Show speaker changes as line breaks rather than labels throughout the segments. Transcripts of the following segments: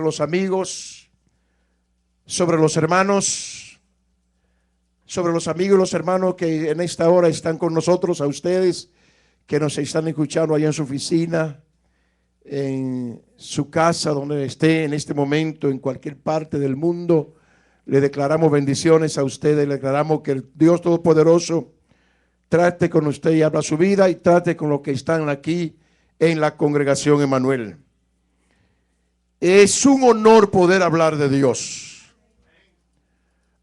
los amigos, sobre los hermanos, sobre los amigos y los hermanos que en esta hora están con nosotros, a ustedes que nos están escuchando allá en su oficina, en su casa, donde esté en este momento, en cualquier parte del mundo. Le declaramos bendiciones a ustedes, le declaramos que el Dios Todopoderoso trate con usted y habla su vida y trate con los que están aquí en la congregación Emmanuel. Es un honor poder hablar de Dios.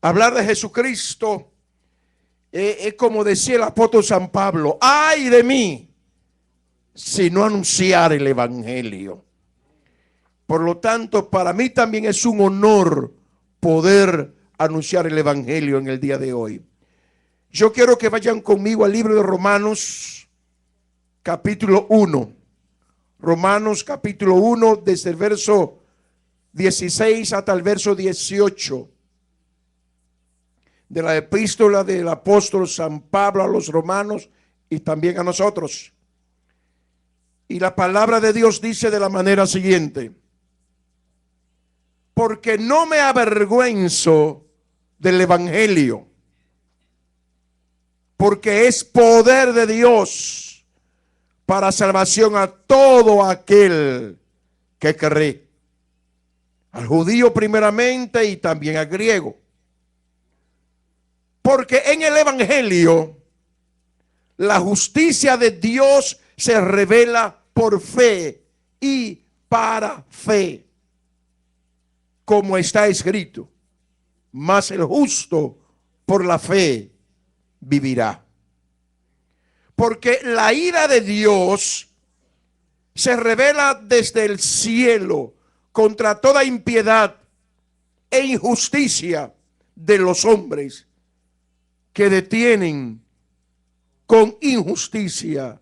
Hablar de Jesucristo es como decía el apóstol San Pablo: ay de mí si no anunciar el evangelio. Por lo tanto, para mí también es un honor poder anunciar el evangelio en el día de hoy. Yo quiero que vayan conmigo al libro de Romanos, capítulo 1. Romanos, capítulo 1, desde el verso 16 hasta el verso 18. De la epístola del apóstol San Pablo a los romanos y también a nosotros. Y la palabra de Dios dice de la manera siguiente: porque no me avergüenzo del evangelio, porque es poder de Dios para salvación a todo aquel que cree, al judío primeramente y también al griego. Porque en el evangelio la justicia de Dios se revela por fe y para fe, como está escrito: mas el justo por la fe vivirá. Porque la ira de Dios se revela desde el cielo contra toda impiedad e injusticia de los hombres que detienen con injusticia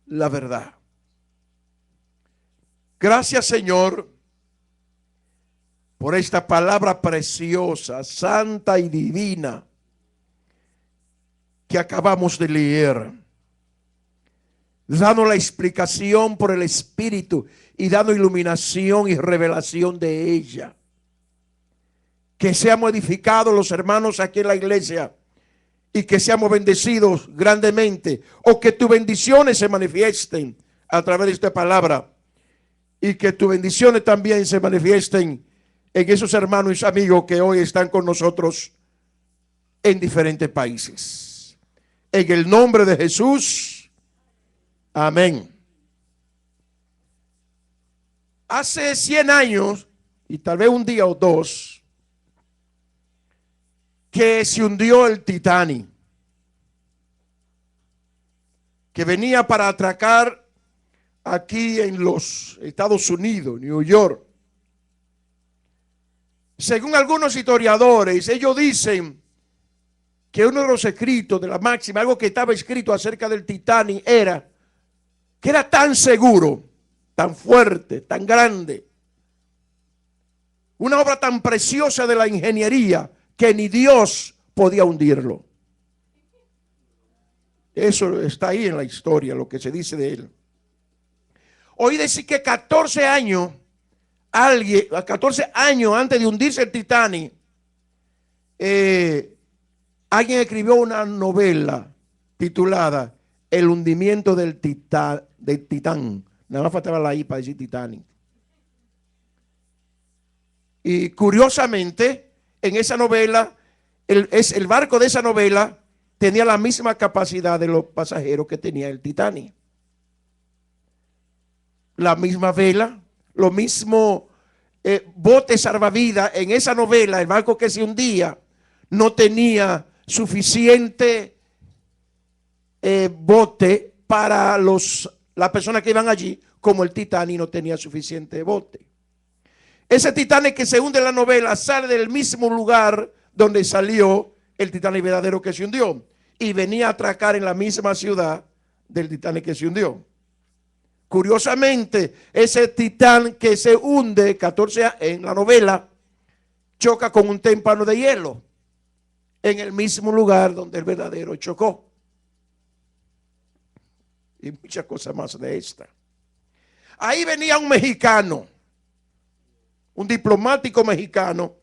la verdad. Gracias, Señor, por esta palabra preciosa, santa y divina que acabamos de leer, dando la explicación por el Espíritu y dando iluminación y revelación de ella. Que seamos edificados los hermanos aquí en la iglesia y que seamos bendecidos grandemente, o que tus bendiciones se manifiesten a través de esta palabra y que tus bendiciones también se manifiesten en esos hermanos y amigos que hoy están con nosotros en diferentes países. En el nombre de Jesús, amén. Hace 100 años, y tal vez un día o dos, que se hundió el Titanic, que venía para atracar aquí en los Estados Unidos, New York. Según algunos historiadores, ellos dicen que uno de los escritos de la máxima, algo que estaba escrito acerca del Titanic, era que era tan seguro, tan fuerte, tan grande, una obra tan preciosa de la ingeniería, que ni Dios podía hundirlo. Eso está ahí en la historia, lo que se dice de él. Oí decir que 14 años antes de hundirse el Titanic, alguien escribió una novela titulada El hundimiento del Titán. Nada más faltaba la I para decir Titanic. Y curiosamente, en esa novela, el barco de esa novela tenía la misma capacidad de los pasajeros que tenía el Titanic. La misma vela, lo mismo bote salvavidas. En esa novela, el barco que se hundía no tenía suficiente bote para las personas que iban allí, como el Titanic no tenía suficiente bote. Ese Titanic que se hunde en la novela sale del mismo lugar donde salió el Titanic verdadero que se hundió, y venía a atracar en la misma ciudad del Titanic que se hundió. Curiosamente, ese Titanic que se hunde 14 en la novela choca con un témpano de hielo en el mismo lugar donde el verdadero chocó. Y muchas cosas más de esta. Ahí venía un mexicano un diplomático mexicano,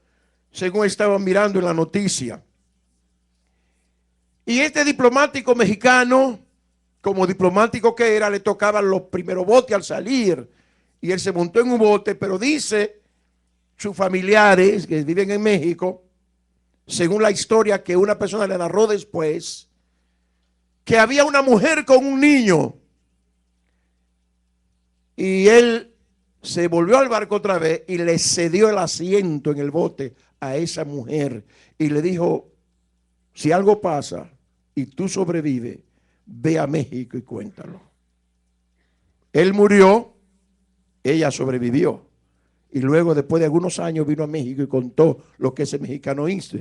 según estaban mirando en la noticia. Y este diplomático mexicano, como diplomático que era, le tocaban los primeros botes al salir. Y él se montó en un bote, pero dice sus familiares que viven en México, según la historia que una persona le narró después, que había una mujer con un niño. Y él se volvió al barco otra vez y le cedió el asiento en el bote a esa mujer. Y le dijo, si algo pasa y tú sobrevives, ve a México y cuéntalo. Él murió, ella sobrevivió. Y luego, después de algunos años, vino a México y contó lo que ese mexicano hizo.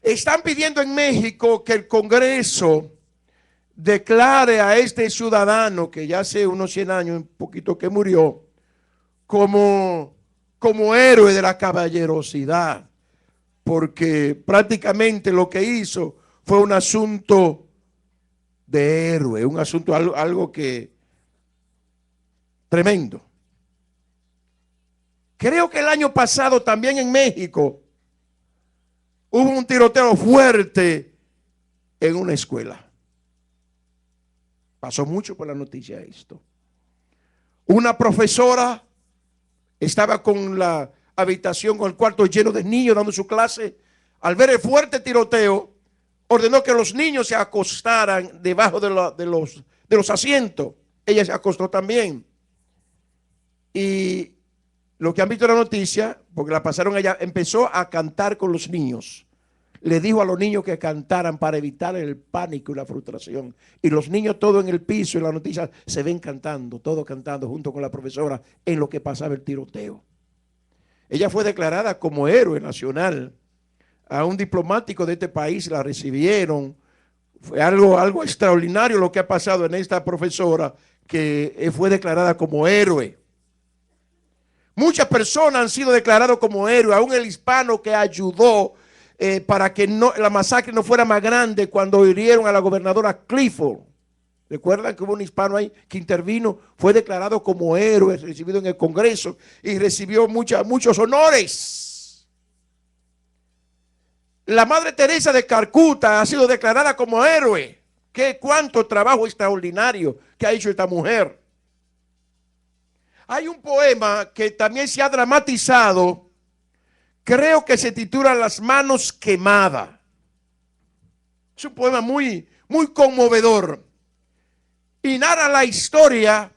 Están pidiendo en México que el Congreso declare a este ciudadano que ya hace unos 100 años, un poquito que murió, como héroe de la caballerosidad, porque prácticamente lo que hizo fue un asunto de héroe, un asunto algo que tremendo. Creo que el año pasado también en México hubo un tiroteo fuerte en una escuela. Pasó mucho por la noticia esto. Una profesora estaba con la habitación, con el cuarto lleno de niños dando su clase. Al ver el fuerte tiroteo, ordenó que los niños se acostaran debajo de los asientos. Ella se acostó también. Y lo que han visto en la noticia, porque la pasaron allá, empezó a cantar con los niños. Le dijo a los niños que cantaran para evitar el pánico y la frustración. Y los niños todos en el piso, en la noticia, se ven cantando, todos cantando junto con la profesora en lo que pasaba el tiroteo. Ella fue declarada como héroe nacional. A un diplomático de este país la recibieron. Fue algo extraordinario lo que ha pasado en esta profesora, que fue declarada como héroe. Muchas personas han sido declarados como héroes, aún el hispano que ayudó para que la masacre no fuera más grande cuando hirieron a la gobernadora Clifford. Recuerdan que hubo un hispano ahí que intervino, fue declarado como héroe, recibido en el Congreso y recibió muchos honores. La Madre Teresa de Calcuta ha sido declarada como héroe. Cuánto trabajo extraordinario que ha hecho esta mujer. Hay un poema que también se ha dramatizado, creo que se titula Las manos quemadas. Es un poema muy conmovedor y narra la historia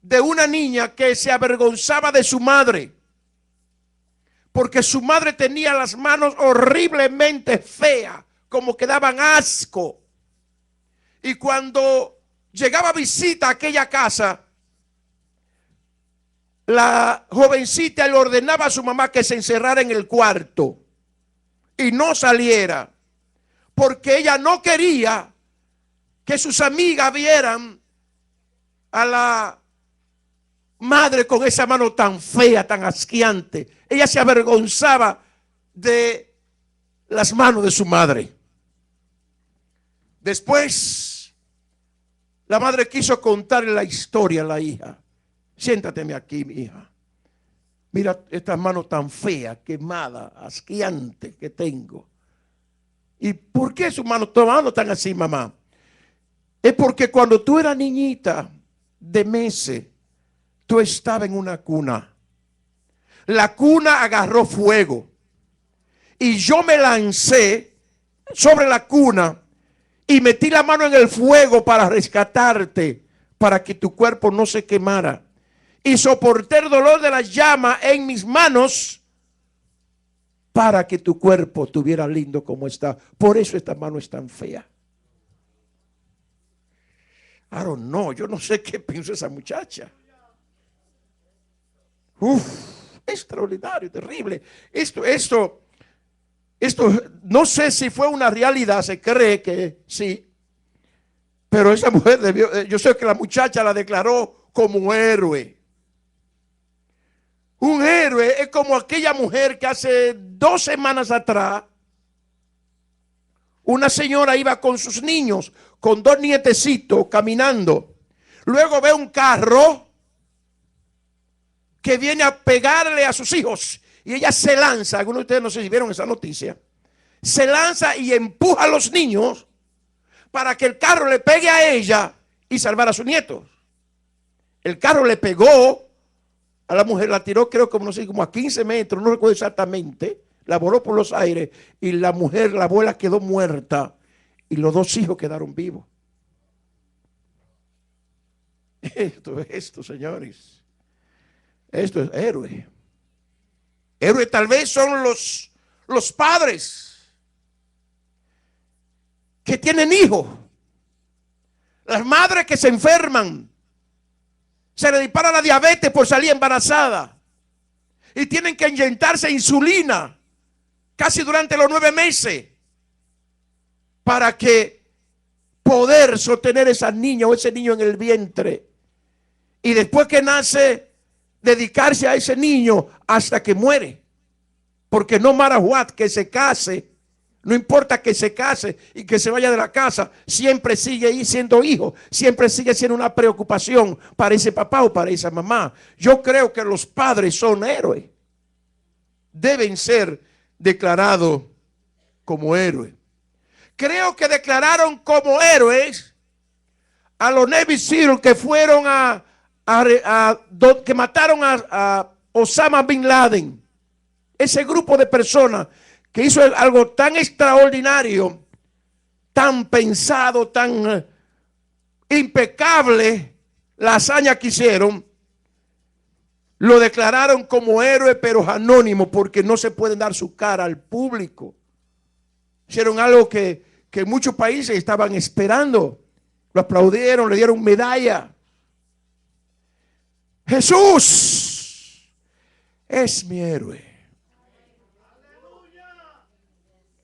de una niña que se avergonzaba de su madre porque su madre tenía las manos horriblemente feas, como que daban asco. Y cuando llegaba visita a aquella casa, la jovencita le ordenaba a su mamá que se encerrara en el cuarto y no saliera, porque ella no quería que sus amigas vieran a la madre con esa mano tan fea, tan asqueante. Ella se avergonzaba de las manos de su madre. Después, la madre quiso contarle la historia a la hija. Siéntateme aquí, mi hija. Mira estas manos tan feas, quemadas, asqueantes que tengo. ¿Y por qué sus manos están así, mamá? Es porque cuando tú eras niñita de meses, tú estabas en una cuna. La cuna agarró fuego. Y yo me lancé sobre la cuna y metí la mano en el fuego para rescatarte, para que tu cuerpo no se quemara. Y soporté el dolor de la llama en mis manos para que tu cuerpo estuviera lindo como está. Por eso esta mano es tan fea. I don't know, yo no sé qué piensa esa muchacha. Extraordinario, terrible. Esto, no sé si fue una realidad, se cree que sí. Pero esa mujer yo sé que la muchacha la declaró como héroe. Un héroe es como aquella mujer que hace 2 semanas atrás, una señora iba con sus niños, con 2 nietecitos caminando. Luego ve un carro que viene a pegarle a sus hijos. Y ella se lanza, algunos de ustedes no sé si vieron esa noticia, se lanza y empuja a los niños para que el carro le pegue a ella y salvar a sus nietos. El carro le pegó a la mujer, la tiró creo como, no sé, como a 15 metros, no recuerdo exactamente, la voló por los aires y la mujer, la abuela quedó muerta y los dos hijos quedaron vivos. Esto, señores, esto es héroe. Héroes tal vez son los padres que tienen hijos, las madres que se enferman, se le dispara la diabetes por salir embarazada y tienen que inyectarse insulina casi durante los 9 meses para que poder sostener esa niña o ese niño en el vientre, y después que nace dedicarse a ese niño hasta que muere, porque no matter what, que se case, no importa que se case y que se vaya de la casa, siempre sigue ahí siendo hijo, siempre sigue siendo una preocupación para ese papá o para esa mamá. Yo creo que los padres son héroes, deben ser declarados como héroes. Creo que declararon como héroes a los Navy SEAL que fueron que mataron a Osama Bin Laden. Ese grupo de personas que hizo algo tan extraordinario, tan pensado, tan impecable, la hazaña que hicieron, lo declararon como héroe, pero anónimo, porque no se pueden dar su cara al público. Hicieron algo que muchos países estaban esperando. Lo aplaudieron, le dieron medalla. Jesús es mi héroe.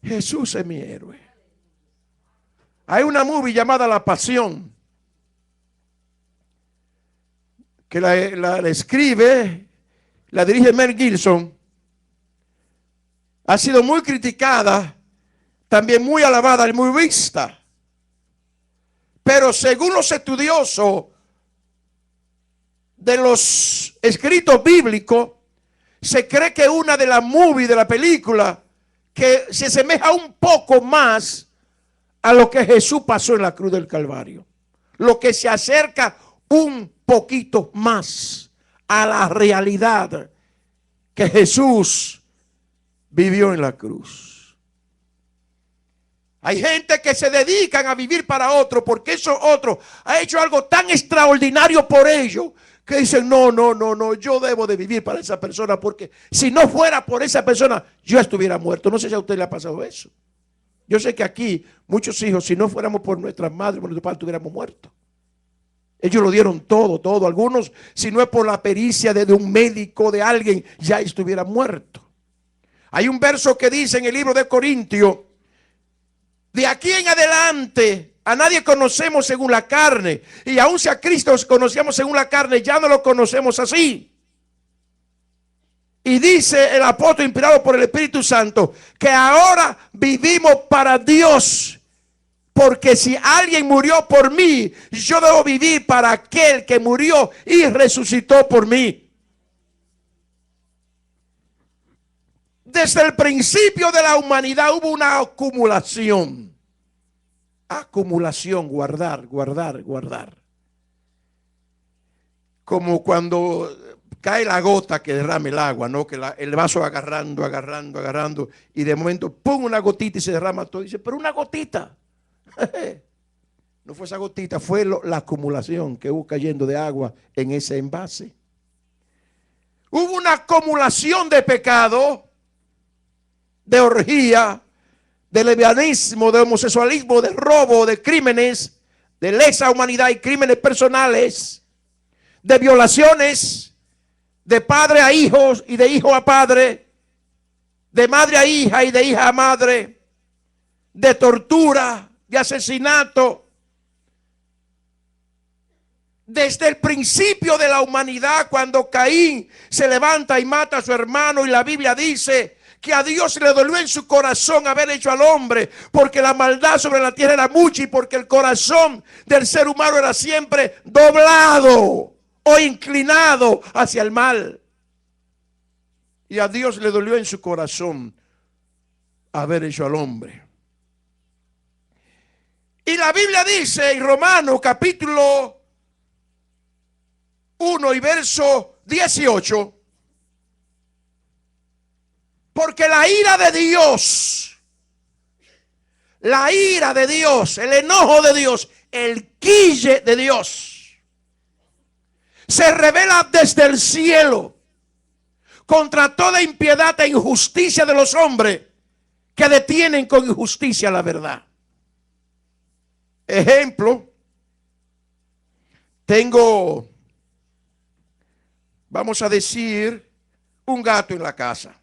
Jesús es mi héroe. Hay una movie llamada La Pasión, que la escribe, la dirige Mel Gibson. Ha sido muy criticada, también muy alabada y muy vista. Pero según los estudiosos de los escritos bíblicos, se cree que una de las movies de la película que se asemeja un poco más a lo que Jesús pasó en la cruz del Calvario, lo que se acerca un poquito más a la realidad que Jesús vivió en la cruz. Hay gente que se dedican a vivir para otro porque esos otros ha hecho algo tan extraordinario por ellos que dicen, no, yo debo de vivir para esa persona, porque si no fuera por esa persona, yo estuviera muerto. No sé si a usted le ha pasado eso. Yo sé que aquí muchos hijos, si no fuéramos por nuestras madres, por nuestros padres, estuviéramos muertos. Ellos lo dieron todo. Algunos, si no es por la pericia de un médico, de alguien, ya estuviera muerto. Hay un verso que dice en el libro de Corintios, de aquí en adelante a nadie conocemos según la carne, y aun si a Cristo conocíamos según la carne, ya no lo conocemos así. Y dice el apóstol inspirado por el Espíritu Santo que ahora vivimos para Dios, porque si alguien murió por mí, yo debo vivir para aquel que murió y resucitó por mí. Desde el principio de la humanidad hubo una acumulación, guardar. Como cuando cae la gota que derrama el agua, ¿no? Que el vaso agarrando, y de momento, ¡pum!, una gotita y se derrama todo. Y dice, pero una gotita. No fue esa gotita, fue la acumulación que hubo cayendo de agua en ese envase. Hubo una acumulación de pecado, de orgía, de lesbianismo, de homosexualismo, de robo, de crímenes, de lesa humanidad y crímenes personales, de violaciones, de padre a hijos y de hijo a padre, de madre a hija y de hija a madre, de tortura, de asesinato. Desde el principio de la humanidad, cuando Caín se levanta y mata a su hermano, y la Biblia dice que a Dios le dolió en su corazón haber hecho al hombre, porque la maldad sobre la tierra era mucha y porque el corazón del ser humano era siempre doblado o inclinado hacia el mal. Y a Dios le dolió en su corazón haber hecho al hombre. Y la Biblia dice en Romanos capítulo 1 y verso 18, porque la ira de Dios, el enojo de Dios, el quille de Dios, se revela desde el cielo contra toda impiedad e injusticia de los hombres que detienen con injusticia la verdad. Ejemplo, tengo, vamos a decir, un gato en la casa.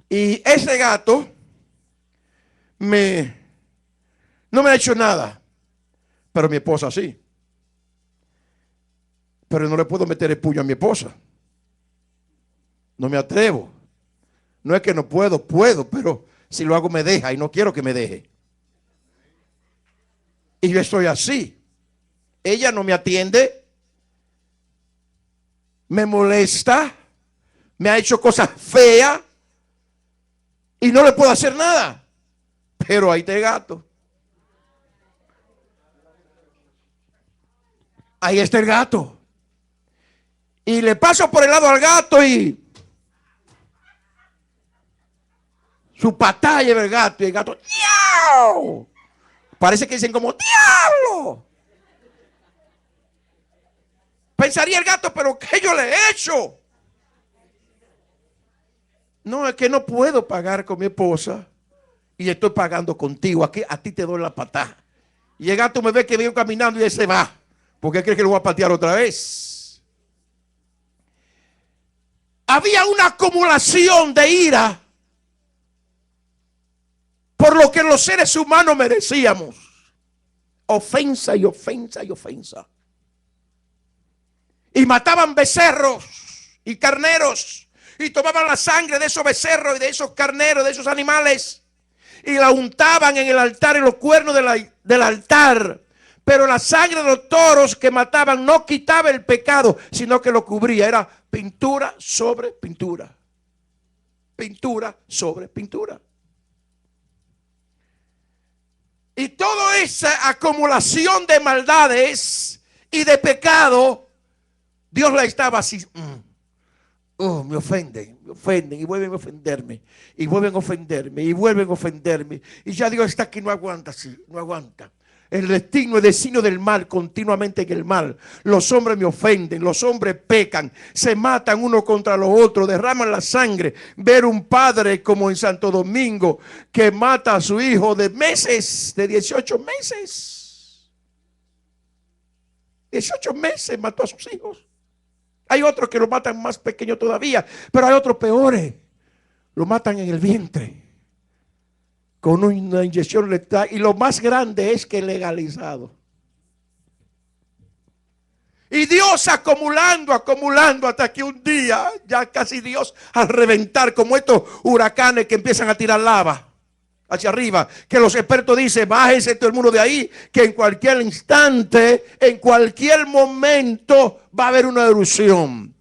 Y ese gato no me ha hecho nada, pero mi esposa sí. Pero no le puedo meter el puño a mi esposa. No me atrevo. No es que no puedo, pero si lo hago me deja y no quiero que me deje. Y yo estoy así. Ella no me atiende, me molesta, me ha hecho cosas feas y no le puedo hacer nada. Pero ahí está el gato. Ahí está el gato. Y le paso por el lado al gato y su patada lleva el gato. Y el gato, ¡diablo! Parece que dicen como, ¡diablo! Pensaría el gato, pero ¿qué yo le he hecho? No, es que no puedo pagar con mi esposa y estoy pagando contigo. Aquí a ti te doy la patada. Y el gato me ve que viene caminando y él se va, porque cree que lo voy a patear otra vez. Había una acumulación de ira por lo que los seres humanos merecíamos. Ofensa y ofensa y ofensa. Y mataban becerros y carneros y tomaban la sangre de esos becerros y de esos carneros, de esos animales, y la untaban en el altar, en los cuernos del altar. Pero la sangre de los toros que mataban no quitaba el pecado, sino que lo cubría. Era pintura sobre pintura. Pintura sobre pintura. Y toda esa acumulación de maldades y de pecado, Dios la estaba así. Me ofenden y vuelven a ofenderme. Y vuelven a ofenderme y vuelven a ofenderme. Y ya Dios está aquí, no aguanta así, no aguanta. El destino del mal, continuamente en el mal. Los hombres me ofenden, los hombres pecan, se matan uno contra los otros, derraman la sangre. Ver un padre como en Santo Domingo que mata a su hijo de meses, de 18 meses. 18 meses mató a sus hijos. Hay otros que lo matan más pequeño todavía, pero hay otros peores. Lo matan en el vientre con una inyección letal, y lo más grande es que legalizado. Y Dios acumulando hasta que un día, ya casi Dios al reventar, como estos huracanes que empiezan a tirar lava hacia arriba, que los expertos dicen, bájese todo el mundo de ahí, que en cualquier instante, en cualquier momento va a haber una erupción.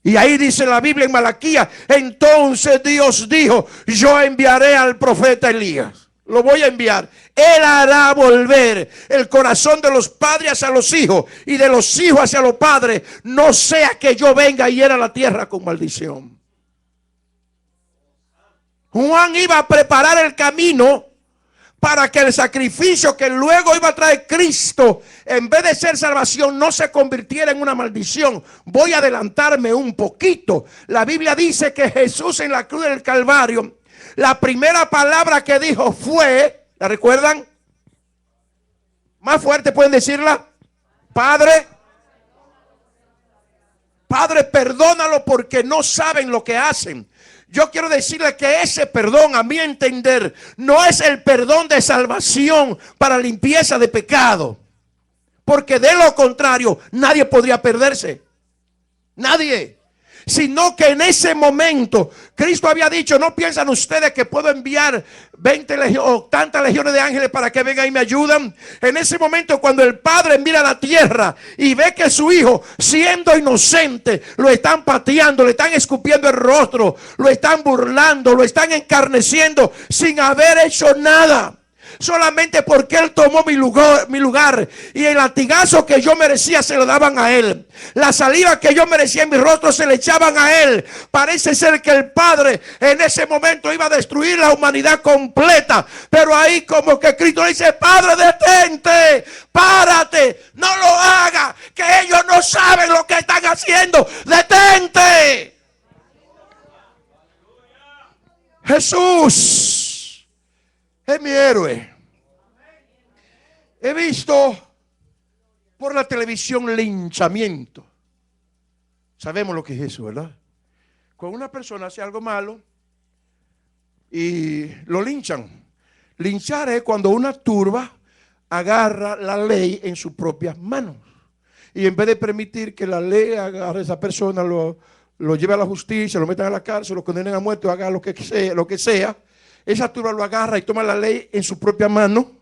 Y ahí dice la Biblia en Malaquías, entonces Dios dijo, yo enviaré al profeta Elías. Lo voy a enviar. Él hará volver el corazón de los padres hacia los hijos y de los hijos hacia los padres. No sea que yo venga y hiera la tierra con maldición. Juan iba a preparar el camino para que el sacrificio que luego iba a traer Cristo, en vez de ser salvación, no se convirtiera en una maldición. Voy a adelantarme un poquito. La Biblia dice que Jesús en la cruz del Calvario, la primera palabra que dijo fue, ¿la recuerdan? Más fuerte pueden decirla. Padre, perdónalo porque no saben lo que hacen. Yo quiero decirle que ese perdón, a mi entender, no es el perdón de salvación para limpieza de pecado. Porque de lo contrario, nadie podría perderse. Nadie. sino que en ese momento Cristo había dicho: no piensan ustedes que puedo enviar 20 legiones o tantas legiones de ángeles para que vengan y me ayuden. En ese momento, cuando el Padre mira a la tierra y ve que su hijo, siendo inocente, lo están pateando, le están escupiendo el rostro, lo están burlando, lo están encarneciendo sin haber hecho nada, solamente porque él tomó mi lugar, y el latigazo que yo merecía se lo daban a él, la saliva que yo merecía en mi rostro se le echaban a él. Parece ser que el Padre en ese momento iba a destruir la humanidad completa, pero ahí como que Cristo le dice: Padre, detente, párate, no lo haga, que ellos no saben lo que están haciendo, detente. Jesús es mi héroe. He visto por la televisión linchamiento. Sabemos lo que es eso, ¿verdad? Cuando una persona hace algo malo y lo linchan. Linchar es cuando una turba agarra la ley en sus propias manos, y en vez de permitir que la ley agarre a esa persona, lo lleve a la justicia, lo metan a la cárcel, lo condenen a muerte, haga lo que sea, esa turba lo agarra y toma la ley en su propia mano,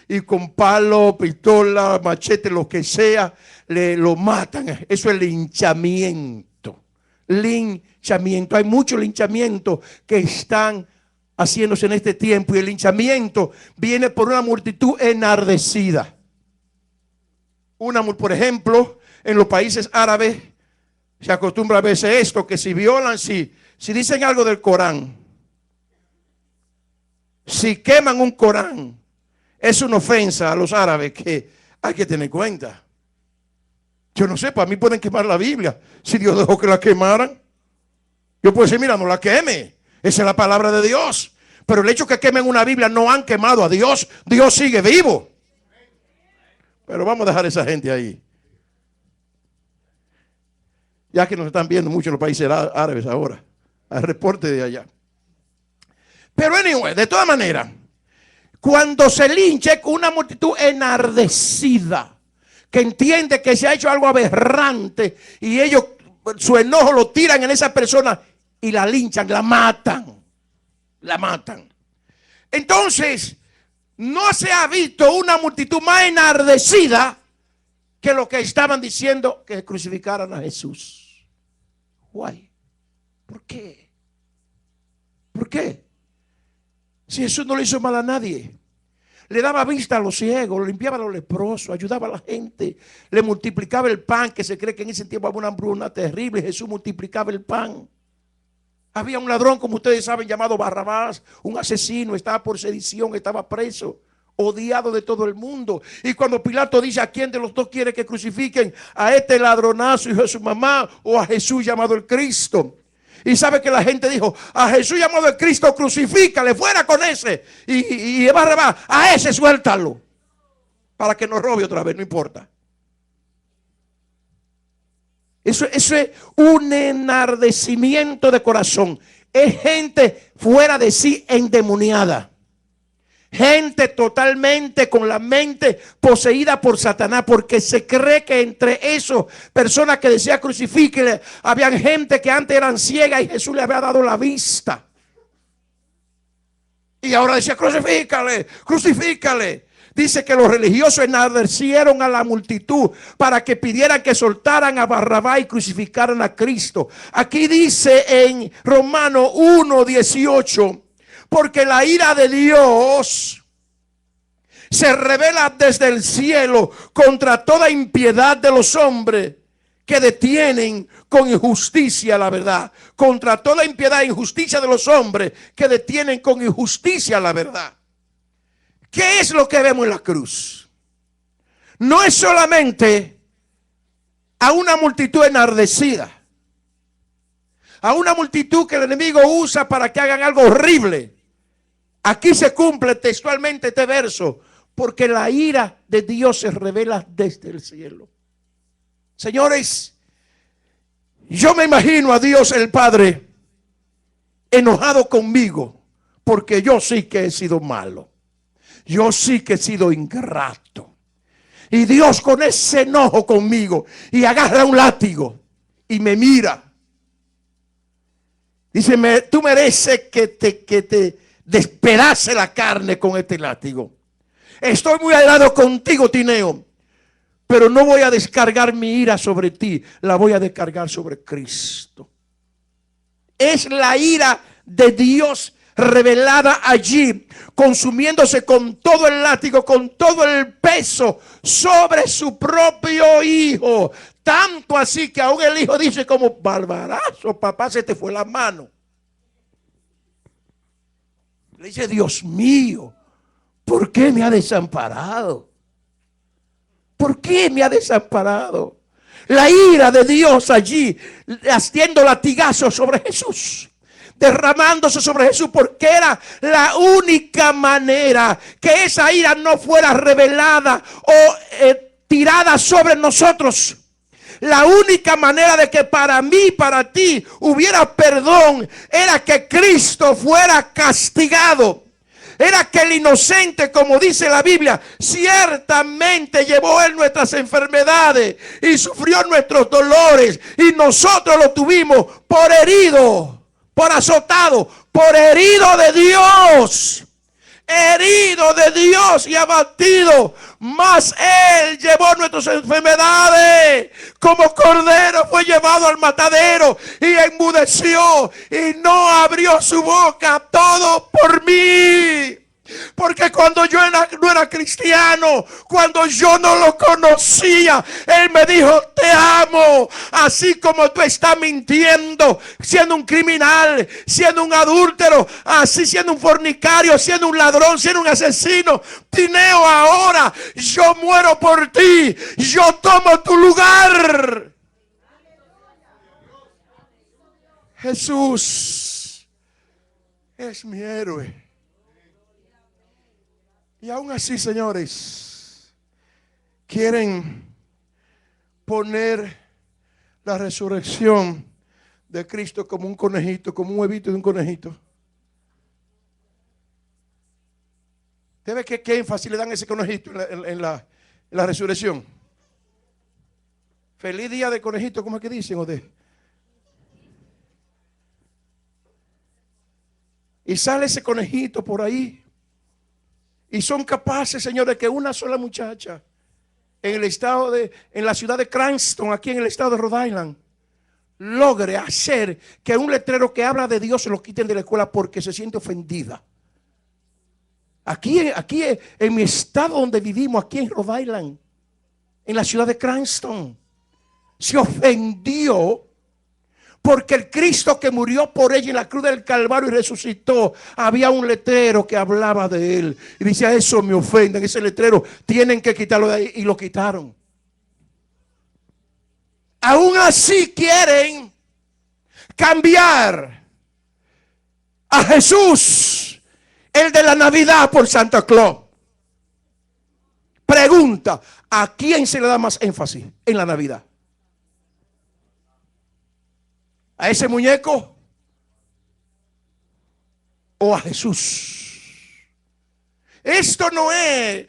y con palo, pistola, machete, lo que sea, lo matan. Eso es linchamiento. Linchamiento. Hay muchos linchamientos que están haciéndose en este tiempo, y el linchamiento viene por una multitud enardecida. Por ejemplo, en los países árabes se acostumbra a veces esto, que si violan, si dicen algo del Corán, si queman un Corán, es una ofensa a los árabes que hay que tener en cuenta. Yo no sé, para mí pueden quemar la Biblia. Si Dios dejó que la quemaran, yo puedo decir: mira, no la queme, esa es la palabra de Dios. Pero el hecho que quemen una Biblia, no han quemado a Dios. Dios sigue vivo. Pero vamos a dejar a esa gente ahí, ya que nos están viendo mucho en los países árabes ahora, al reporte de allá. Pero anyway, de todas maneras, cuando se linche con una multitud enardecida, que entiende que se ha hecho algo aberrante, y ellos su enojo lo tiran en esa persona y la linchan, la matan. Entonces, no se ha visto una multitud más enardecida que lo que estaban diciendo que crucificaran a Jesús. Why? ¿Por qué? ¿Por qué? Si Jesús no le hizo mal a nadie, le daba vista a los ciegos, limpiaba a los leprosos, ayudaba a la gente, le multiplicaba el pan, que se cree que en ese tiempo había una hambruna terrible. Jesús multiplicaba el pan. Había un ladrón, como ustedes saben, llamado Barrabás, un asesino, estaba por sedición, estaba preso, odiado de todo el mundo. Y cuando Pilato dice: ¿a quién de los dos quiere que crucifiquen? ¿A este ladronazo, hijo de su mamá, o a Jesús llamado el Cristo? Y sabe que la gente dijo: a Jesús llamado el Cristo, crucifícale, fuera con ese. Y Barrabás, a ese suéltalo, para que no robe otra vez, no importa. Eso es un enardecimiento de corazón. Es gente fuera de sí, endemoniada. Gente totalmente con la mente poseída por Satanás, porque se cree que entre esas personas que decía crucifíquele, habían gente que antes eran ciegas y Jesús le había dado la vista. Y ahora decía: crucifícale, crucifícale. Dice que los religiosos enardecieron a la multitud para que pidieran que soltaran a Barrabás y crucificaran a Cristo. Aquí dice en Romanos 1:18: porque la ira de Dios se revela desde el cielo contra toda impiedad de los hombres que detienen con injusticia la verdad. Contra toda impiedad e injusticia de los hombres que detienen con injusticia la verdad. ¿Qué es lo que vemos en la cruz? No es solamente a una multitud enardecida, a una multitud que el enemigo usa para que hagan algo horrible. Aquí se cumple textualmente este verso: porque la ira de Dios se revela desde el cielo. Señores, yo me imagino a Dios el Padre enojado conmigo, porque yo sí que he sido malo. Yo sí que he sido ingrato. Y Dios, con ese enojo conmigo, y agarra un látigo y me mira Dice, tú mereces que te despedace la carne con este látigo. Estoy muy airado contigo, Tineo, pero no voy a descargar mi ira sobre ti, la voy a descargar sobre Cristo. Es la ira de Dios revelada allí, consumiéndose con todo el látigo, con todo el peso sobre su propio hijo. Tanto así que aún el hijo dice como, barbarazo, papá, se te fue la mano. Le dice, Dios mío, ¿por qué me ha desamparado? ¿Por qué me ha desamparado? La ira de Dios allí, haciendo latigazos sobre Jesús, derramándose sobre Jesús, porque era la única manera que esa ira no fuera revelada o tirada sobre nosotros. La única manera de que para mí, para ti, hubiera perdón, era que Cristo fuera castigado. Era que el inocente, como dice la Biblia, ciertamente llevó él nuestras enfermedades y sufrió nuestros dolores, y nosotros lo tuvimos por herido, por azotado, por herido de Dios. Herido de Dios y abatido, mas Él llevó nuestras enfermedades. Como cordero fue llevado al matadero y enmudeció y no abrió su boca. Todo por mí. Porque cuando yo no era cristiano, cuando yo no lo conocía, Él me dijo, te amo. Así como tú estás mintiendo, siendo un criminal, siendo un adúltero, así siendo un fornicario, siendo un ladrón, siendo un asesino. Tineo, ahora yo muero por ti. Yo tomo tu lugar. Jesús es mi héroe. Y aún así, señores, quieren poner la resurrección de Cristo como un conejito, como un huevito de un conejito. ¿Usted ve qué énfasis le dan a ese conejito en la resurrección? Feliz día de conejito, ¿cómo es que dicen? Y sale ese conejito por ahí. Y son capaces, señores, que una sola muchacha en la ciudad de Cranston, aquí en el estado de Rhode Island, logre hacer que un letrero que habla de Dios se lo quiten de la escuela porque se siente ofendida. Aquí en mi estado donde vivimos, aquí en Rhode Island, en la ciudad de Cranston, se ofendió porque el Cristo que murió por ella en la cruz del Calvario y resucitó, había un letrero que hablaba de él. Y decía, eso me ofende, ese letrero tienen que quitarlo de ahí. Y lo quitaron. Aún así quieren cambiar a Jesús, el de la Navidad, por Santa Claus. Pregunta, ¿a quién se le da más énfasis en la Navidad? ¿A ese muñeco o a Jesús? Esto es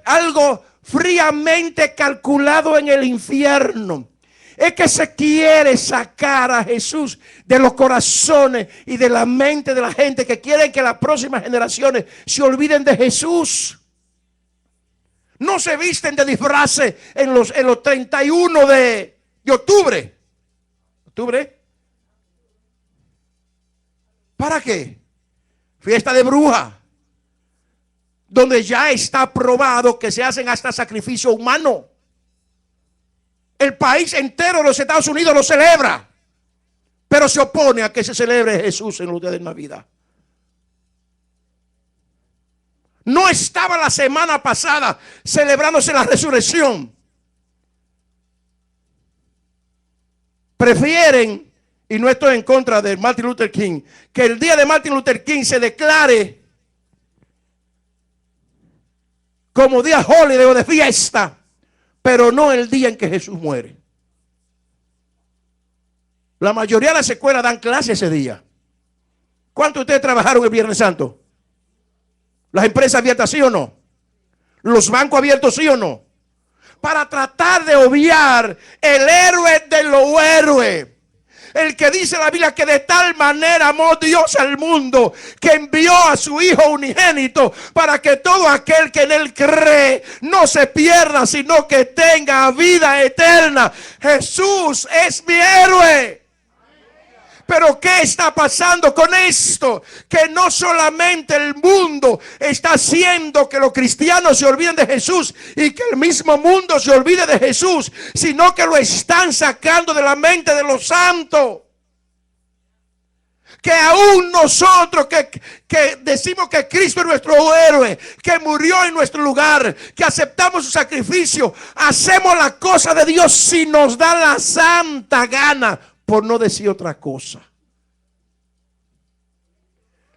algo fríamente calculado en el infierno. Es que se quiere sacar a Jesús de los corazones y de la mente de la gente que quieren que las próximas generaciones se olviden de Jesús. No se visten de disfraces en los 31 de octubre. ¿Octubre? ¿Para qué? Fiesta de bruja, donde ya está probado que se hacen hasta sacrificio humano. El país entero de los Estados Unidos lo celebra, pero se opone a que se celebre Jesús en los días de Navidad. No estaba la semana pasada celebrándose la resurrección. Prefieren, y no estoy en contra de Martin Luther King, que el día de Martin Luther King se declare como día holiday o de fiesta, pero no el día en que Jesús muere. La mayoría de las escuelas dan clase ese día. ¿Cuántos de ustedes trabajaron el Viernes Santo? ¿Las empresas abiertas sí o no? ¿Los bancos abiertos sí o no? Para tratar de obviar el héroe de los héroes. El que dice la Biblia que de tal manera amó Dios al mundo que envió a su Hijo unigénito para que todo aquel que en él cree no se pierda, sino que tenga vida eterna. Jesús es mi héroe. Pero ¿qué está pasando con esto? Que no solamente el mundo está haciendo que los cristianos se olviden de Jesús y que el mismo mundo se olvide de Jesús, sino que lo están sacando de la mente de los santos. Que aún nosotros que decimos que Cristo es nuestro héroe, que murió en nuestro lugar, que aceptamos su sacrificio, hacemos la cosa de Dios si nos da la santa gana, por no decir otra cosa.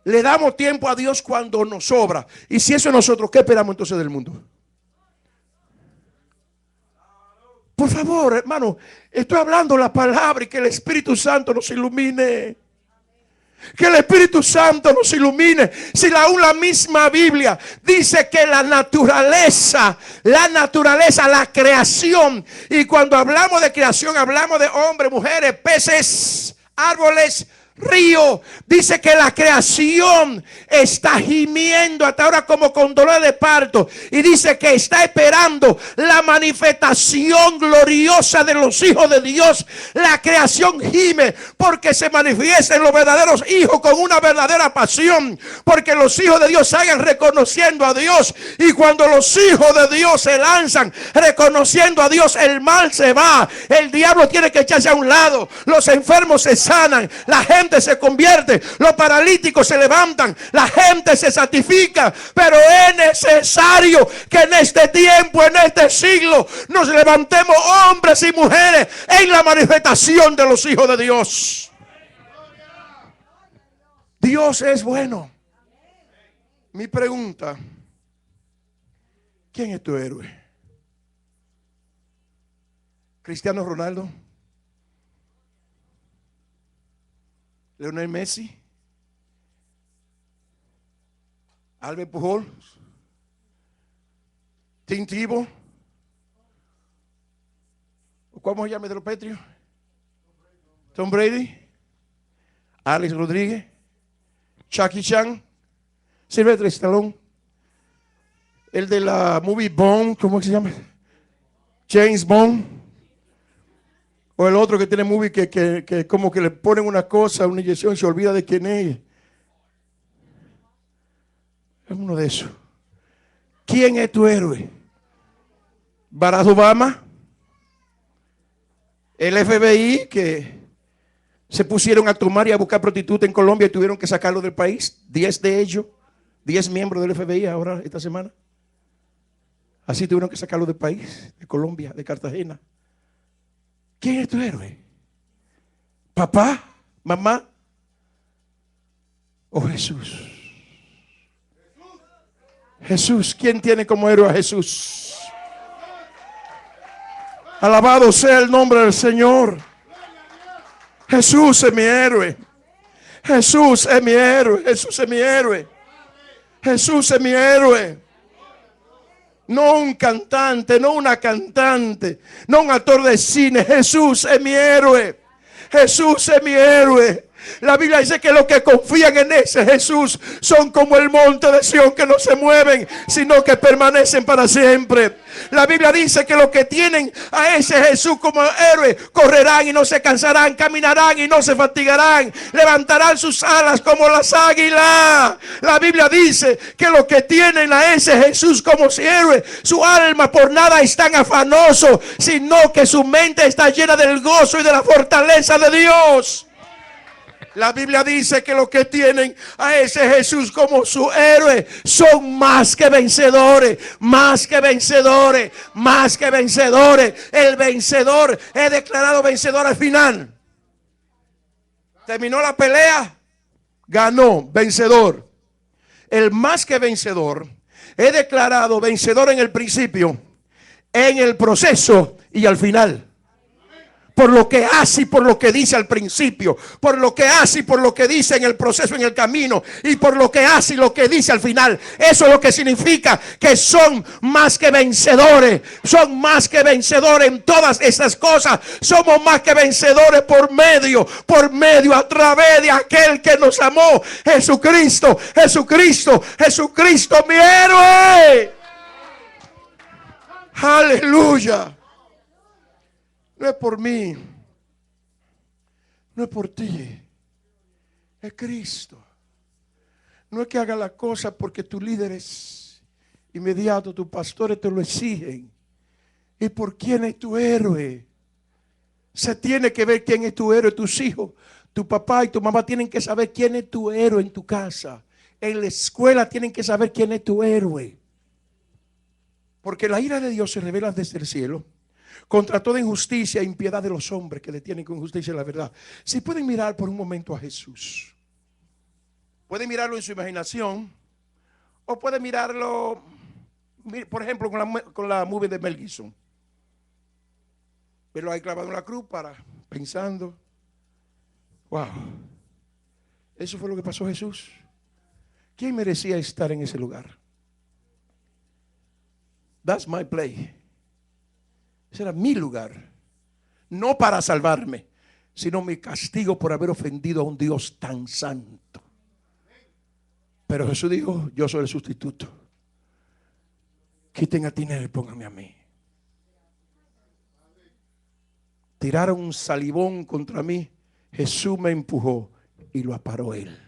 Le damos tiempo a Dios cuando nos sobra. Y si eso es nosotros, ¿qué esperamos entonces del mundo? Por favor, hermano, estoy hablando la palabra y que el Espíritu Santo nos ilumine. Que el Espíritu Santo nos ilumine. Si aún la misma Biblia dice que la naturaleza, la creación. Y cuando hablamos de creación, hablamos de hombres, mujeres, peces, árboles, río. Dice que la creación está gimiendo hasta ahora como con dolor de parto. Y dice que está esperando la manifestación gloriosa de los hijos de Dios. La creación gime porque se manifiesten los verdaderos hijos con una verdadera pasión. Porque los hijos de Dios salgan reconociendo a Dios. Y cuando los hijos de Dios se lanzan reconociendo a Dios, el mal se va. El diablo tiene que echarse a un lado. Los enfermos se sanan. La gente se convierte, los paralíticos se levantan, la gente se santifica. Pero es necesario que en este tiempo, en este siglo, nos levantemos hombres y mujeres en la manifestación de los hijos de Dios. Dios es bueno. Mi pregunta: ¿quién es tu héroe? ¿Cristiano Ronaldo? ¿Lionel Messi? ¿Albert Pujols? ¿Tim Tebow? ¿Cómo se llama de los Patriots? ¿Tom Brady? ¿Alex Rodríguez? ¿Jackie Chan? ¿Sylvester Stallone? ¿El de la movie Bond? ¿Cómo se llama? ¿James Bond? O el otro que tiene movie que como que le ponen una cosa, una inyección y se olvida de quién es. Es uno de esos. ¿Quién es tu héroe? ¿Barack Obama? ¿El FBI que se pusieron a tomar y a buscar prostitutas en Colombia y tuvieron que sacarlo del país? 10 de ellos, 10 miembros del FBI ahora esta semana. Así tuvieron que sacarlo del país, de Colombia, de Cartagena. ¿Quién es tu héroe? ¿Papá? ¿Mamá? ¿O Jesús? Jesús. ¿Quién tiene como héroe a Jesús? Alabado sea el nombre del Señor. Jesús es mi héroe. Jesús es mi héroe. Jesús es mi héroe. Jesús es mi héroe. No un cantante, no una cantante, no un actor de cine. Jesús es mi héroe. Jesús es mi héroe. La Biblia dice que los que confían en ese Jesús son como el monte de Sión, que no se mueven, sino que permanecen para siempre. La Biblia dice que los que tienen a ese Jesús como héroe correrán y no se cansarán, caminarán y no se fatigarán, levantarán sus alas como las águilas. La Biblia dice que los que tienen a ese Jesús como su héroe, su alma por nada están afanosos, sino que su mente está llena del gozo y de la fortaleza de Dios. La Biblia dice que los que tienen a ese Jesús como su héroe son más que vencedores, más que vencedores, más que vencedores. El vencedor es declarado vencedor al final. Terminó la pelea, ganó, vencedor. El más que vencedor es declarado vencedor en el principio, en el proceso y al final. por lo que hace y por lo que dice al principio, por lo que hace y por lo que dice en el proceso, en el camino, y por lo que hace y lo que dice al final. Eso es lo que significa que son más que vencedores. Son más que vencedores en todas estas cosas. Somos más que vencedores por medio, a través de aquel que nos amó, Jesucristo, Jesucristo, Jesucristo, mi héroe. Aleluya. No es por mí, no es por ti, es Cristo. No es que haga la cosa porque tus líderes inmediatos, tus pastores te lo exigen. ¿Y por quién es tu héroe? Se tiene que ver quién es tu héroe. Tus hijos, tu papá y tu mamá tienen que saber quién es tu héroe en tu casa. En la escuela tienen que saber quién es tu héroe. Porque la ira de Dios se revela desde el cielo contra toda injusticia e impiedad de los hombres que detienen con injusticia la verdad. Si pueden mirar por un momento a Jesús, pueden mirarlo en su imaginación o pueden mirarlo, por ejemplo, con la movie de Mel Gibson. Verlo ahí clavado en la cruz pensando, wow, eso fue lo que pasó a Jesús. ¿Quién merecía estar en ese lugar? That's my play. Ese era mi lugar. No para salvarme, sino mi castigo por haber ofendido a un Dios tan santo. Pero Jesús dijo, yo soy el sustituto. Quiten a Tinel y pónganme a mí. Tiraron un salivón contra mí. Jesús me empujó y lo aparó él.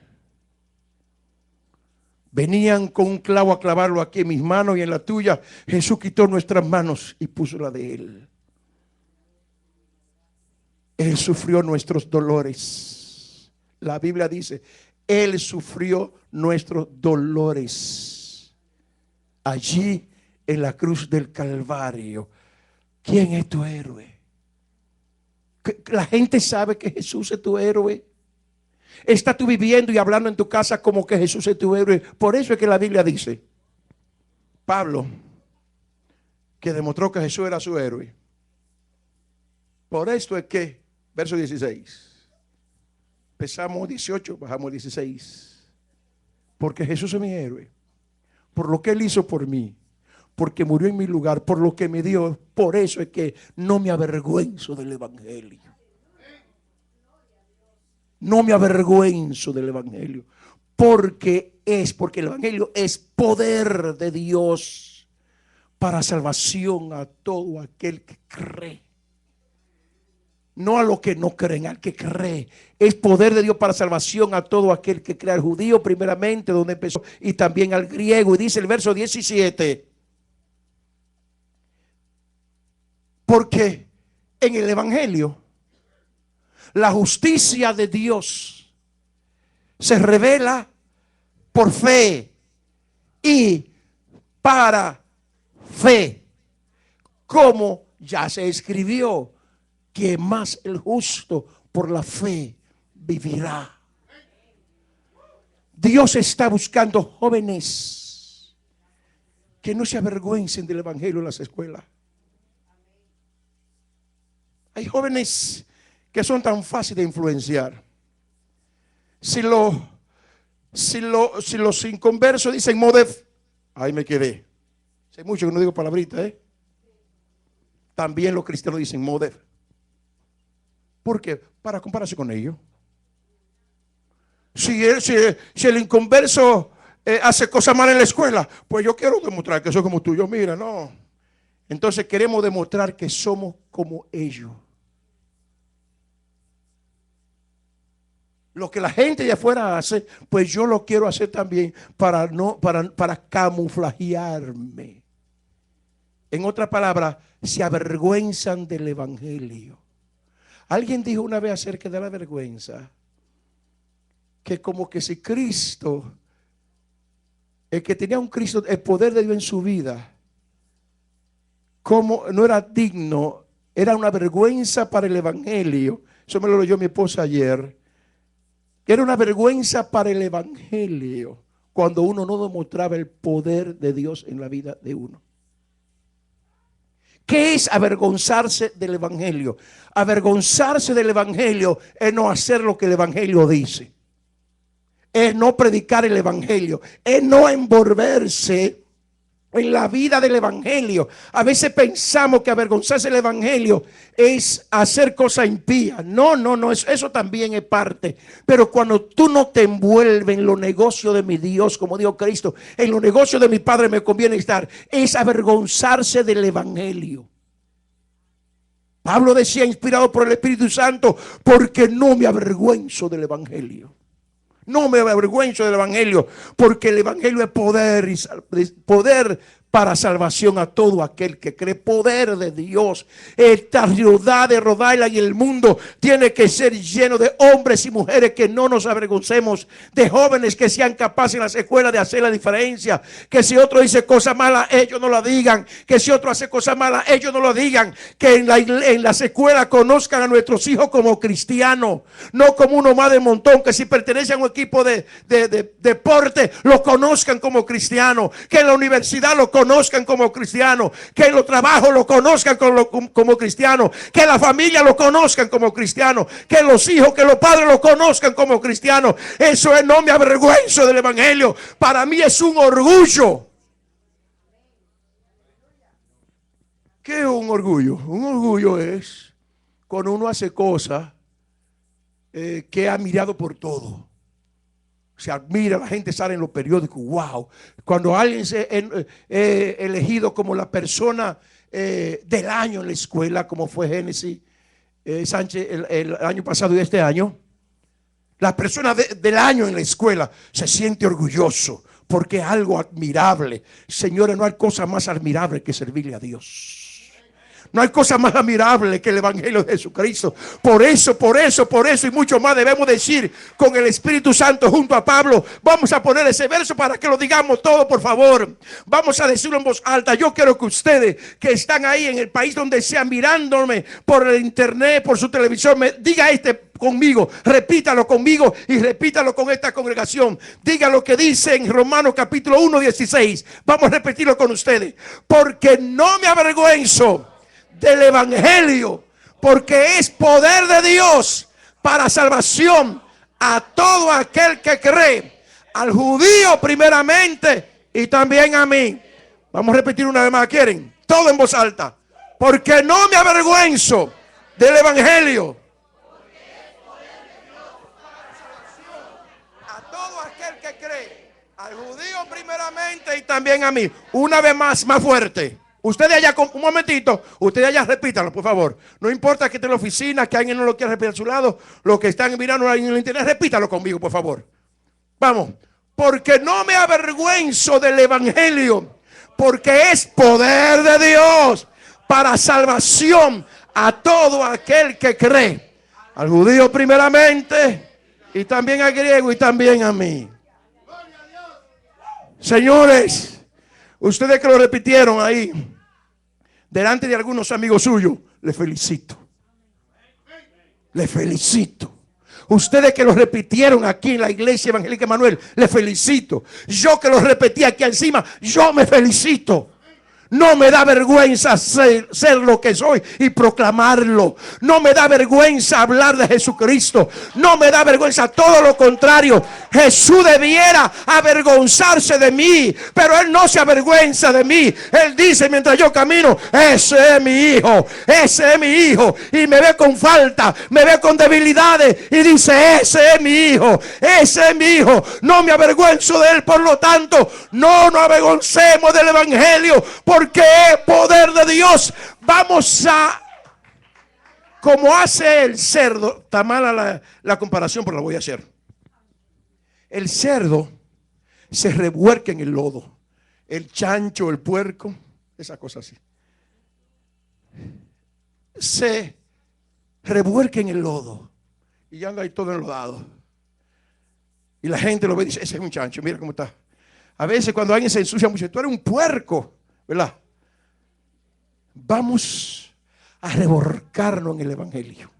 Venían con un clavo a clavarlo aquí en mis manos y en la tuya. Jesús quitó nuestras manos y puso la de él. Él sufrió nuestros dolores. La Biblia dice, Él sufrió nuestros dolores. Allí en la cruz del Calvario. ¿Quién es tu héroe? La gente sabe que Jesús es tu héroe. Estás tú viviendo y hablando en tu casa como que Jesús es tu héroe. Por eso es que la Biblia dice, Pablo, que demostró que Jesús era su héroe. Por esto es que, verso 16, empezamos 18, bajamos 16. Porque Jesús es mi héroe. Por lo que Él hizo por mí. Porque murió en mi lugar. Por lo que me dio. Por eso es que no me avergüenzo del evangelio. No me avergüenzo del evangelio. Porque el evangelio es poder de Dios para salvación a todo aquel que cree. No a los que no creen, al que cree. Es poder de Dios para salvación a todo aquel que cree. Al judío primeramente, donde empezó, y también al griego. Y dice el verso 17. Porque en el evangelio la justicia de Dios se revela por fe y para fe. Como ya se escribió, que más el justo por la fe vivirá. Dios está buscando jóvenes que no se avergüencen del evangelio en las escuelas. Hay jóvenes que son tan fáciles de influenciar. Si los inconversos dicen Modef, ahí me quedé. Sé mucho que no digo palabrita, También los cristianos dicen Modef. ¿Por qué? Para compararse con ellos. Si el inconverso hace cosas malas en la escuela, pues yo quiero demostrar que soy como tú. Yo, mira, no. Entonces queremos demostrar que somos como ellos. Lo que la gente de afuera hace, pues yo lo quiero hacer también para camuflajearme. En otras palabras, se avergüenzan del evangelio. Alguien dijo una vez acerca de la vergüenza, que como que si Cristo, el que tenía un Cristo, el poder de Dios en su vida, como no era digno, era una vergüenza para el evangelio. Eso me lo leyó mi esposa ayer. Era una vergüenza para el evangelio cuando uno no demostraba el poder de Dios en la vida de uno. ¿Qué es avergonzarse del evangelio? Avergonzarse del evangelio es no hacer lo que el evangelio dice. Es no predicar el evangelio. Es no envolverse en la vida del evangelio. A veces pensamos que avergonzarse del evangelio es hacer cosas impías. No, eso también es parte. Pero cuando tú no te envuelves en los negocios de mi Dios, como dijo Cristo, en los negocios de mi Padre me conviene estar, es avergonzarse del evangelio. Pablo decía, inspirado por el Espíritu Santo, porque no me avergüenzo del evangelio. No me avergüenzo del evangelio, porque el evangelio es poder y poder para salvación a todo aquel que cree. Poder de Dios. Esta ciudad de Rhode Island y el mundo tiene que ser lleno de hombres y mujeres que no nos avergoncemos, de jóvenes que sean capaces en las escuelas de hacer la diferencia. Que si otro dice cosas malas, ellos no la digan. Que si otro hace cosas malas, ellos no lo digan. Que en las escuelas conozcan a nuestros hijos como cristianos, no como uno más de montón. Que si pertenecen a un equipo de deporte, lo conozcan como cristianos. Que en la universidad lo conozcan como cristianos, que en los trabajos lo conozcan como cristianos, que la familia lo conozcan como cristianos, que los hijos, que los padres lo conozcan como cristianos. Eso es, no me avergüenzo del evangelio. Para mí es un orgullo. ¿Qué es un orgullo? Un orgullo es cuando uno hace cosas que es admirado por todo. Se admira, la gente sale en los periódicos, wow. Cuando alguien se elegido como la persona del año en la escuela, como fue Génesis Sánchez el año pasado y este año, la persona del año en la escuela se siente orgulloso porque es algo admirable. Señores, no hay cosa más admirable que servirle a Dios. No hay cosa más admirable que el evangelio de Jesucristo. Por eso y mucho más debemos decir con el Espíritu Santo junto a Pablo. Vamos a poner ese verso para que lo digamos todo, por favor. Vamos a decirlo en voz alta. Yo quiero que ustedes que están ahí en el país donde sea, mirándome por el internet, por su televisión, me diga conmigo, repítalo conmigo y repítalo con esta congregación. Diga lo que dice en Romanos capítulo 1:16. Vamos a repetirlo con ustedes. Porque no me avergüenzo del evangelio, porque es poder de Dios para salvación a todo aquel que cree, al judío primeramente y también a mí. Vamos a repetir una vez más, ¿quieren? Todo en voz alta. Porque no me avergüenzo del evangelio, porque es poder de Dios para salvación a todo aquel que cree, al judío primeramente y también a mí. Una vez más fuerte. Ustedes allá, un momentito, ustedes allá repítanlo, por favor. No importa que esté en la oficina, que alguien no lo quiera repetir a su lado, los que están mirando en el internet, repítalo conmigo, por favor. Vamos. Porque no me avergüenzo del evangelio, porque es poder de Dios para salvación a todo aquel que cree. Al judío primeramente, y también al griego y también a mí. Señores, ustedes que lo repitieron ahí, delante de algunos amigos suyos, les felicito. Les felicito. Ustedes que lo repitieron aquí en la iglesia evangélica Emanuel, les felicito. Yo que lo repetí aquí encima, yo me felicito. No me da vergüenza ser lo que soy y proclamarlo. No me da vergüenza hablar de Jesucristo. No me da vergüenza, todo lo contrario. Jesús debiera avergonzarse de mí, pero Él no se avergüenza de mí. Él dice mientras yo camino, ese es mi hijo, ese es mi hijo. Y me ve con falta, me ve con debilidades y dice, ese es mi hijo, ese es mi hijo. No me avergüenzo de Él, por lo tanto, no nos avergoncemos del evangelio, porque es poder de Dios. Vamos a, como hace el cerdo. Está mala la comparación, pero la voy a hacer. El cerdo se revuelca en el lodo. El chancho, el puerco, esa cosa así, se revuelca en el lodo y anda ahí todo enlodado. Y la gente lo ve y dice, ese es un chancho, mira cómo está. A veces cuando alguien se ensucia mucho, tú eres un puerco, ¿verdad? Vamos a revolcarnos en el evangelio.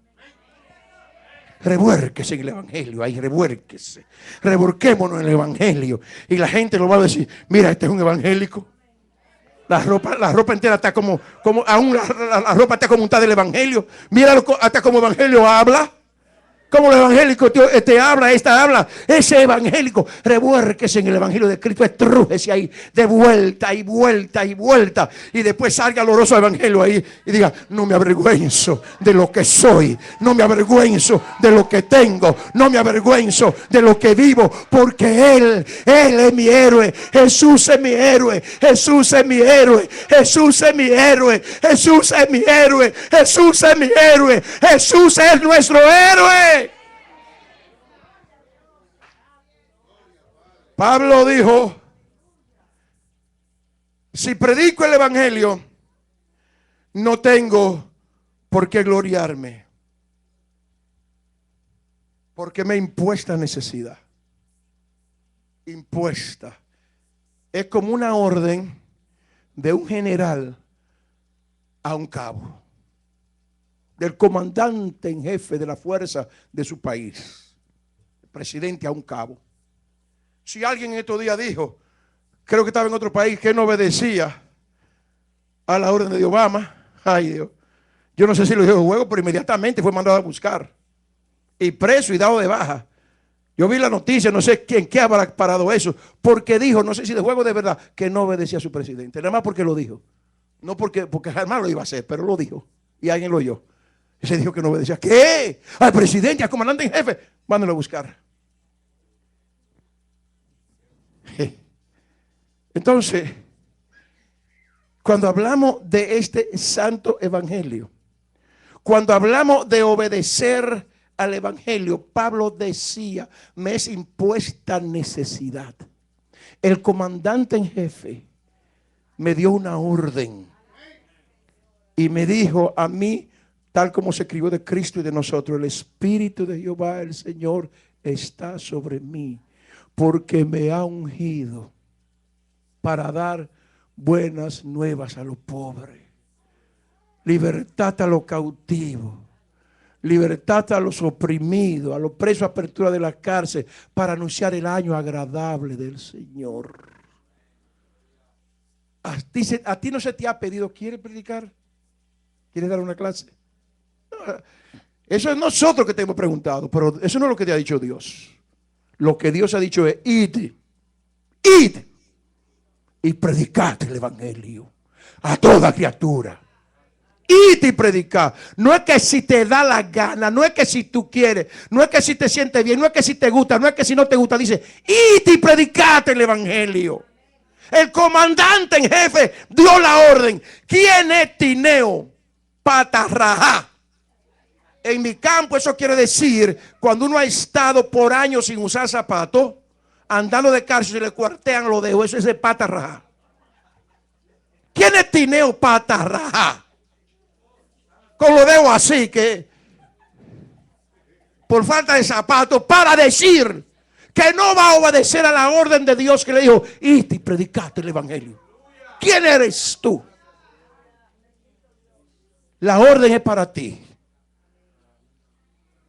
Revuélquese en el evangelio, ahí revuélquese. Revolquémonos en el evangelio. Y la gente lo va a decir, mira, este es un evangélico. La ropa entera está como aún la ropa está como untada del evangelio. Mira hasta como evangelio habla. Como el evangélico te habla, esta habla, ese evangélico, revuérquese en el evangelio de Cristo, estrújese ahí, de vuelta y vuelta y vuelta, y después salga el oloroso evangelio ahí y diga: no me avergüenzo de lo que soy, no me avergüenzo de lo que tengo, no me avergüenzo de lo que vivo, porque Él es mi héroe, Jesús es mi héroe, Jesús es mi héroe, Jesús es mi héroe, Jesús es mi héroe, Jesús es mi héroe, Jesús es nuestro héroe. Pablo dijo: si predico el evangelio, no tengo por qué gloriarme, porque me impuesta necesidad. Impuesta. Es como una orden de un general a un cabo, del comandante en jefe de la fuerza de su país, el presidente a un cabo. Si alguien en estos días dijo, creo que estaba en otro país, que no obedecía a la orden de Obama, ay Dios, yo no sé si lo dijo de juego, pero inmediatamente fue mandado a buscar y preso y dado de baja. Yo vi la noticia, no sé quién, qué habrá parado eso, porque dijo, no sé si de juego de verdad, que no obedecía a su presidente, nada más porque lo dijo. No porque jamás lo iba a hacer, pero lo dijo y alguien lo oyó. Y se dijo que no obedecía. ¿Qué? Al presidente, al comandante en jefe, mándenlo a buscar. Entonces, cuando hablamos de este santo evangelio, cuando hablamos de obedecer al evangelio, Pablo decía: me es impuesta necesidad. El comandante en jefe me dio una orden y me dijo a mí, tal como se escribió de Cristo y de nosotros: el Espíritu de Jehová, el Señor, está sobre mí, porque me ha ungido para dar buenas nuevas a los pobres, libertad a los cautivos, libertad a los oprimidos, a los presos, apertura de la cárcel, para anunciar el año agradable del Señor. A ti no se te ha pedido: ¿quieres predicar? ¿Quieres dar una clase? Eso es nosotros que te hemos preguntado, pero eso no es lo que te ha dicho Dios. Lo que Dios ha dicho es: id y predicad el evangelio a toda criatura. Id y predicad. No es que si te da la gana, no es que si tú quieres, no es que si te sientes bien, no es que si te gusta, no es que si no te gusta. Dice: id y predicad el evangelio. El comandante en jefe dio la orden. ¿Quién es Tineo? Patarrajá. En mi campo eso quiere decir cuando uno ha estado por años sin usar zapatos, andando de cárcel y le cuartean los dedos. Eso es de pata raja. ¿Quién es Tineo pata raja? Con los dedos así, que por falta de zapatos, para decir que no va a obedecer a la orden de Dios que le dijo: id y predicate el evangelio. ¿Quién eres tú? La orden es para ti.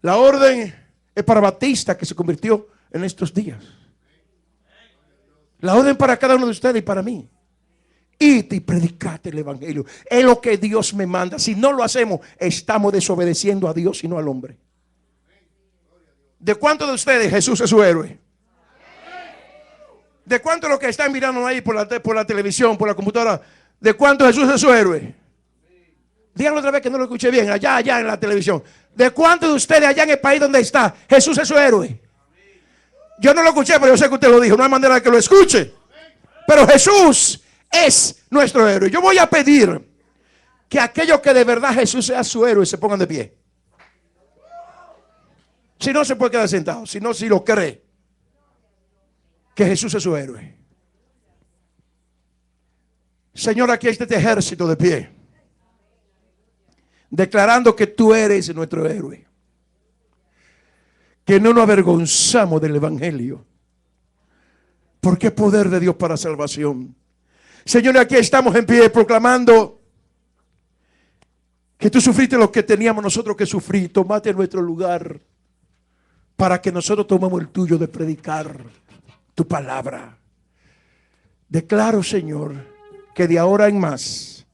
La orden es para Batista, que se convirtió en estos días. La orden para cada uno de ustedes y para mí. Id y predicate el evangelio. Es lo que Dios me manda. Si no lo hacemos, estamos desobedeciendo a Dios y no al hombre. ¿De cuántos de ustedes Jesús es su héroe? ¿De cuántos los que están mirando ahí por la televisión, por la computadora, de cuántos Jesús es su héroe? Díganlo otra vez que no lo escuché bien. Allá en la televisión. ¿De cuántos de ustedes allá en el país donde está Jesús es su héroe? Yo no lo escuché, pero yo sé que usted lo dijo. No hay manera de que lo escuche. Pero Jesús es nuestro héroe. Yo voy a pedir que aquellos que de verdad Jesús sea su héroe se pongan de pie. Si no, se puede quedar sentado. Si no, si lo cree que Jesús es su héroe. Señor, aquí está este ejército de pie, declarando que tú eres nuestro héroe. Que no nos avergonzamos del evangelio, porque es poder de Dios para salvación. Señor, aquí estamos en pie proclamando que tú sufriste lo que teníamos nosotros que sufrir. Tomaste nuestro lugar para que nosotros tomemos el tuyo de predicar tu palabra. Declaro, Señor, que de ahora en más,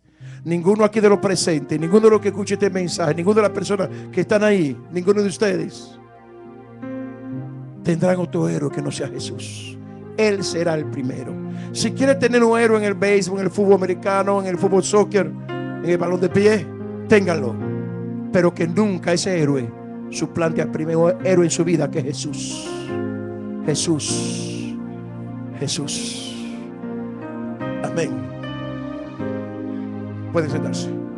ninguno aquí de los presentes, ninguno de los que escuche este mensaje, ninguno de las personas que están ahí, ninguno de ustedes tendrán otro héroe que no sea Jesús. Él será el primero. Si quiere tener un héroe en el béisbol, en el fútbol americano, en el fútbol soccer, en el balón de pie, ténganlo. Pero que nunca ese héroe suplante al primer héroe en su vida, que es Jesús. Jesús. Jesús. Amén. Pueden sentarse.